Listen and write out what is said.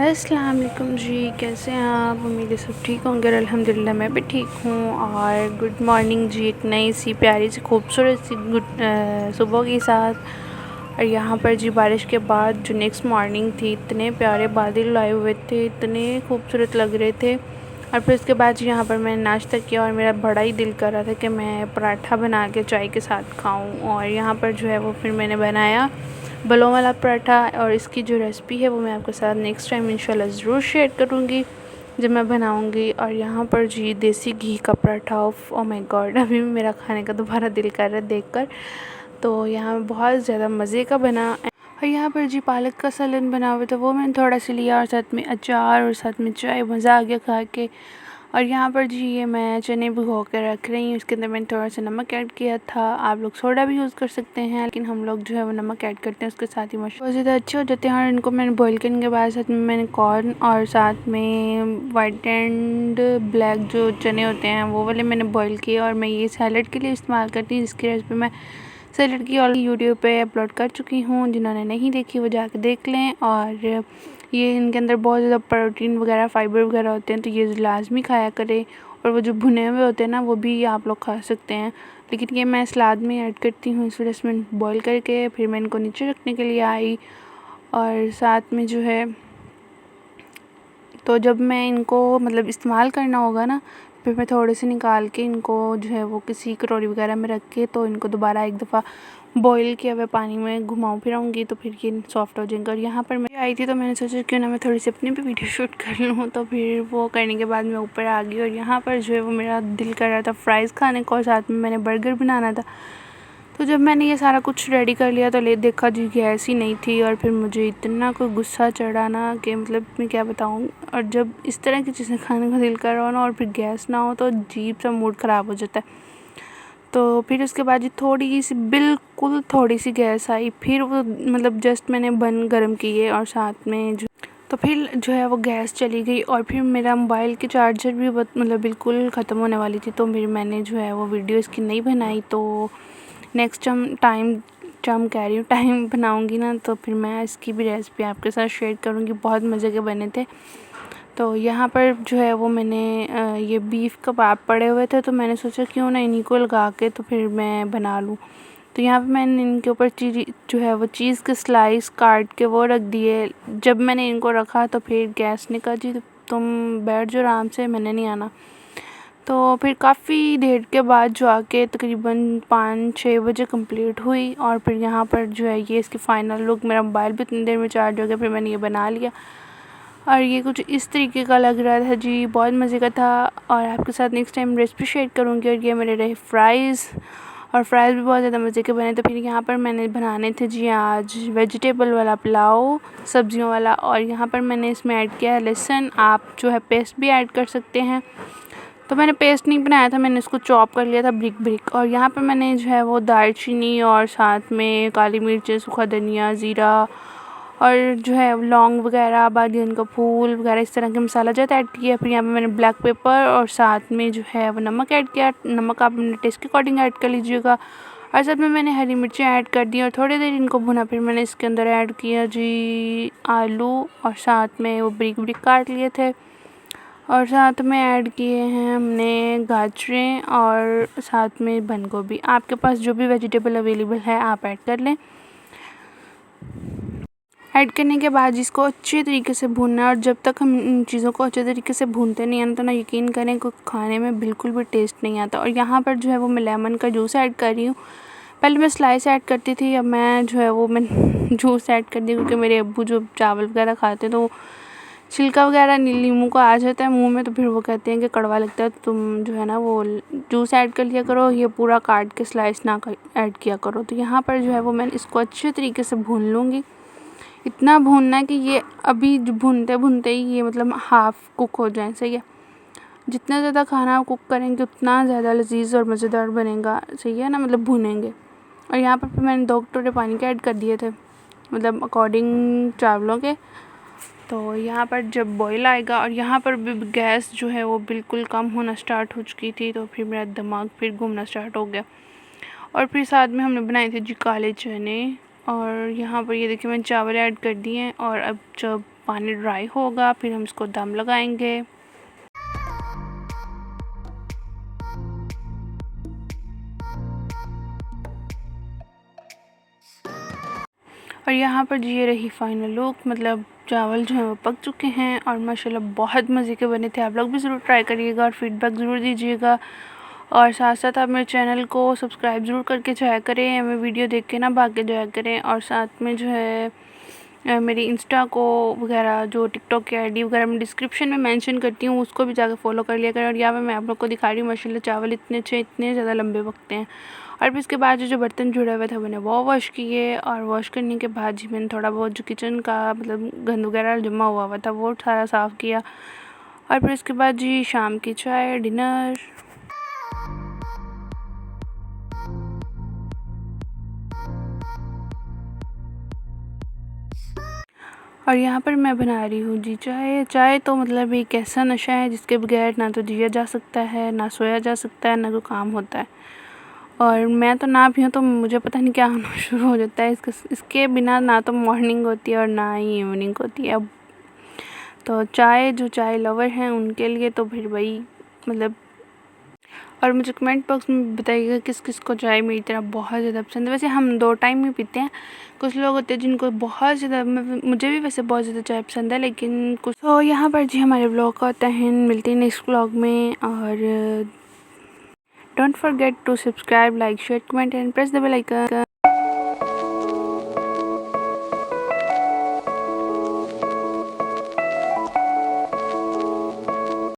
अस्सलाम वालेकुम जी, कैसे हैं आप? उम्मीद है सब ठीक होंगे और अल्हम्दुलिल्लाह मैं भी ठीक हूँ। और गुड मॉर्निंग जी, एक नई सी प्यारी सी खूबसूरत सी सुबह के साथ। और यहाँ पर जी बारिश के बाद जो नेक्स्ट मॉर्निंग थी, इतने प्यारे बादल आए हुए थे, इतने खूबसूरत लग रहे थे। और फिर उसके बाद जी यहाँ पर मैंने नाश्ता किया और मेरा बड़ा ही दिल कर रहा था कि मैं पराठा बना के चाय के साथ खाऊँ। और यहाँ पर जो है वो फिर मैंने बनाया बलों वाला पराठा। और इसकी जो रेसिपी है वो मैं आपके साथ नेक्स्ट टाइम इंशाल्लाह ज़रूर शेयर करूँगी जब मैं बनाऊँगी। और यहाँ पर जी देसी घी का पराठा, ओ माय गॉड, अभी भी मेरा खाने का दोबारा दिल कर रहा है देखकर। तो यहाँ बहुत ज़्यादा मज़े का बना। और यहाँ पर जी पालक का सालन बना हुआ था, वो मैंने थोड़ा सा लिया और साथ में अचार और साथ में चाय, मज़ा आ गया खा के। और यहाँ पर जी ये मैं चने भिगो कर रख रही हूँ, इसके अंदर मैंने थोड़ा सा नमक ऐड किया था। आप लोग सोडा भी यूज़ कर सकते हैं, लेकिन हम लोग जो है वो नमक ऐड करते हैं, उसके साथ ही बहुत ज़्यादा अच्छे हो जाते हैं। और इनको मैंने बॉईल करने के बाद साथ में मैंने कॉर्न और साथ में वाइट एंड ब्लैक जो चने होते हैं वो वाले मैंने बॉईल किए। और मैं ये सैलड के लिए इस्तेमाल करती हूँ, जिसकी रेसिपी मैं सैलड की ऑलरेडी यूट्यूब पे अपलोड कर चुकी हूँ। जिन्होंने नहीं देखी वो जाकर देख लें। और ये इनके अंदर बहुत ज़्यादा प्रोटीन वगैरह, फाइबर वगैरह होते हैं, तो ये लाजमी खाया करें। और वो जो भुने हुए होते हैं ना, वो भी आप लोग खा सकते हैं, लेकिन ये मैं सलाद में ऐड करती हूँ, इस वजह से मैं बॉईल करके फिर मैं इनको नीचे रखने के लिए आई। और साथ में जो है तो जब मैं इनको मतलब इस्तेमाल करना होगा ना, फिर मैं थोड़े से निकाल के इनको जो है वो किसी कटोरी वगैरह में रख के तो इनको दोबारा एक दफ़ा बॉईल किया हुए पानी में घुमाऊँ फिराऊँगी तो फिर ये सॉफ्ट हो जाएंगे। और यहाँ पर मैं आई थी तो मैंने सोचा क्यों ना मैं थोड़ी सी अपनी भी वीडियो शूट कर लूँ, तो फिर वो करने के बाद मैं ऊपर आ गई। और यहाँ पर जो है वो मेरा दिल कर रहा था फ्राइज़ खाने को और साथ में मैंने बर्गर बनाना था। तो जब मैंने ये सारा कुछ रेडी कर लिया तो ले देखा जी गैस ही नहीं थी। और फिर मुझे इतना कोई गुस्सा चढ़ा ना कि मतलब मैं क्या बताऊँ। और जब इस तरह की चीज़ें खाने का दिल कर रहा हो ना और फिर गैस ना हो तो अजीब सा मूड ख़राब हो जाता है। तो फिर उसके बाद जी थोड़ी सी, बिल्कुल थोड़ी सी गैस आई, फिर वो मतलब जस्ट मैंने बन गर्म किए और साथ में जो तो फिर जो है वो गैस चली गई। और फिर मेरा मोबाइल की चार्जर भी मतलब बिल्कुल ख़त्म होने वाली थी, तो फिर मैंने जो है वो वीडियो इसकी नहीं बनाई। तो नेक्स्ट टाइम कह रही हूँ टाइम बनाऊँगी ना तो फिर मैं इसकी भी रेसिपी आपके साथ शेयर करूँगी। बहुत मज़े के बने थे। तो यहाँ पर जो है वो मैंने ये बीफ कबाब पड़े हुए थे, तो मैंने सोचा क्यों ना इन्हीं को लगा के तो फिर मैं बना लूँ। तो यहाँ पे मैंने इनके ऊपर जो है वो चीज़ के स्लाइस काट के वो रख दिए। जब मैंने इनको रखा तो फिर गैस ने कहा जी तुम बैठ जाओ आराम से, मैंने नहीं आना। तो फिर काफ़ी देर के बाद जो आके तकरीबन 5-6 बजे कंप्लीट हुई। और फिर यहाँ पर जो है ये इसकी फ़ाइनल लुक, मेरा मोबाइल भी इतनी देर में चार्ज हो गया, फिर मैंने ये बना लिया। और ये कुछ इस तरीके का लग रहा था जी, बहुत मज़े का था। और आपके साथ नेक्स्ट टाइम रेसिपी शेयर करूँगी। और ये मेरे रहे फ्राइज़, और फ्राइज़ भी बहुत ज़्यादा मज़े के बने। तो फिर यहाँ पर मैंने बनाने थे जी आज वेजिटेबल वाला पुलाव, सब्जियों वाला। और यहाँ पर मैंने इसमें ऐड किया है लहसुन, आप जो है पेस्ट भी ऐड कर सकते हैं। तो मैंने पेस्ट नहीं बनाया था, मैंने इसको चॉप कर लिया था ब्रिक ब्रिक। और यहाँ पर मैंने जो है वो दालचीनी और साथ में काली मिर्च, सूखा धनिया, ज़ीरा और जो है लौंग वगैरह, बादियन का फूल वगैरह, इस तरह के मसाला जात ऐड किया। फिर यहाँ पे मैंने ब्लैक पेपर और साथ में जो है वो नमक ऐड किया। नमक आप अपने टेस्ट के अकॉर्डिंग ऐड कर लीजिएगा। और साथ में मैंने हरी मिर्चें ऐड कर दी और थोड़ी देर इनको भुना। फिर मैंने इसके अंदर ऐड किया जी आलू और साथ में वो ब्रिक ब्रिक काट लिए थे। और साथ में ऐड किए हैं हमने गाजरें और साथ में बंद गोभी। आपके पास जो भी वेजिटेबल अवेलेबल है आप ऐड कर लें। ऐड करने के बाद इसको अच्छे तरीके से भूनना है। और जब तक हम इन चीज़ों को अच्छे तरीके से भूनते नहीं हैं तो ना यकीन करें कि खाने में बिल्कुल भी टेस्ट नहीं आता। और यहाँ पर जो है वो मैं लेमन का जूस ऐड कर रही हूँ। पहले मैं स्लाइस ऐड करती थी, अब मैं जो है वो मैं जूस ऐड कर दी, क्योंकि मेरे अब्बू जो चावल वगैरह खाते हैं तो छिलका वगैरह नींबू का आ जाता है मुंह में, तो फिर वो कहते हैं कि कड़वा लगता है, तो तुम जो है ना वो जूस ऐड कर लिया करो, ये पूरा काट के स्लाइस ना ऐड किया करो। तो यहाँ पर जो है वो मैं इसको अच्छे तरीके से भून लूँगी। इतना भूनना है कि ये अभी भूनते भूनते ही ये मतलब हाफ़ कुक हो जाए। सही है, जितना ज़्यादा खाना कुक करेंगे उतना ज़्यादा लजीज और मज़ेदार बनेगा। सही है ना, मतलब भूनेंगे। और यहाँ पर मैंने 2 कटोरे पानी के ऐड कर दिए थे, मतलब अकॉर्डिंग चावलों के। तो यहाँ पर जब बॉईल आएगा, और यहाँ पर भी गैस जो है वो बिल्कुल कम होना स्टार्ट हो चुकी थी, तो फिर मेरा दिमाग फिर घूमना स्टार्ट हो गया। और फिर साथ में हमने बनाए थे जी काले चने। और यहाँ पर ये देखिए मैंने चावल ऐड कर दिए हैं। और अब जब पानी ड्राई होगा फिर हम इसको दम लगाएंगे। और यहाँ पर जी ये रही फाइनल लुक, मतलब चावल जो हैं वो पक चुके हैं और माशाल्लाह बहुत मज़े के बने थे। आप लोग भी ज़रूर ट्राई करिएगा और फीडबैक ज़रूर दीजिएगा और साथ साथ आप मेरे चैनल को सब्सक्राइब ज़रूर करके जाया करें, हमें वीडियो देख के ना भाग के जाया करें। और साथ में जो है मेरी इंस्टा को वगैरह जो टिकटॉक की आईडी वगैरह मैं डिस्क्रिप्शन में मेंशन करती हूँ, उसको भी जाकर फॉलो कर लिया करें। और यहाँ पे मैं आप लोग को दिखा रही हूँ माशाल्लाह चावल इतने अच्छे इतने ज़्यादा लंबे पकते हैं। और फिर इसके बाद जो बर्तन जुड़े हुए थे मैंने वो वॉश किए और वॉश करने के बाद जी मैंने थोड़ा बहुत जो किचन का मतलब गंद वगैरह जमा हुआ था वो सारा साफ़ किया। और फिर इसके बाद जी शाम की चाय डिनर। और यहाँ पर मैं बना रही हूँ जी चाय। चाय तो मतलब एक ऐसा नशा है जिसके बगैर ना तो जिया जा सकता है, ना सोया जा सकता है, ना कोई काम होता है। और मैं तो ना पीऊँ तो मुझे पता नहीं क्या होना शुरू हो जाता है। इसके बिना ना तो मॉर्निंग होती है और ना ही इवनिंग होती है। अब तो चाय जो चाय लवर हैं उनके लिए तो फिर वही मतलब। और मुझे कमेंट बॉक्स में बताइएगा किस किस को चाय मेरी तरह बहुत ज़्यादा पसंद है। वैसे हम 2 टाइम ही पीते हैं, कुछ लोग होते हैं जिनको बहुत ज़्यादा मुझे भी वैसे बहुत ज़्यादा चाय पसंद है लेकिन कुछ। तो यहाँ पर जी हमारे ब्लॉग का होता है, मिलते हैं नेक्स्ट ब्लॉग में। और don't forget to subscribe, like, share, comment and press the bell icon.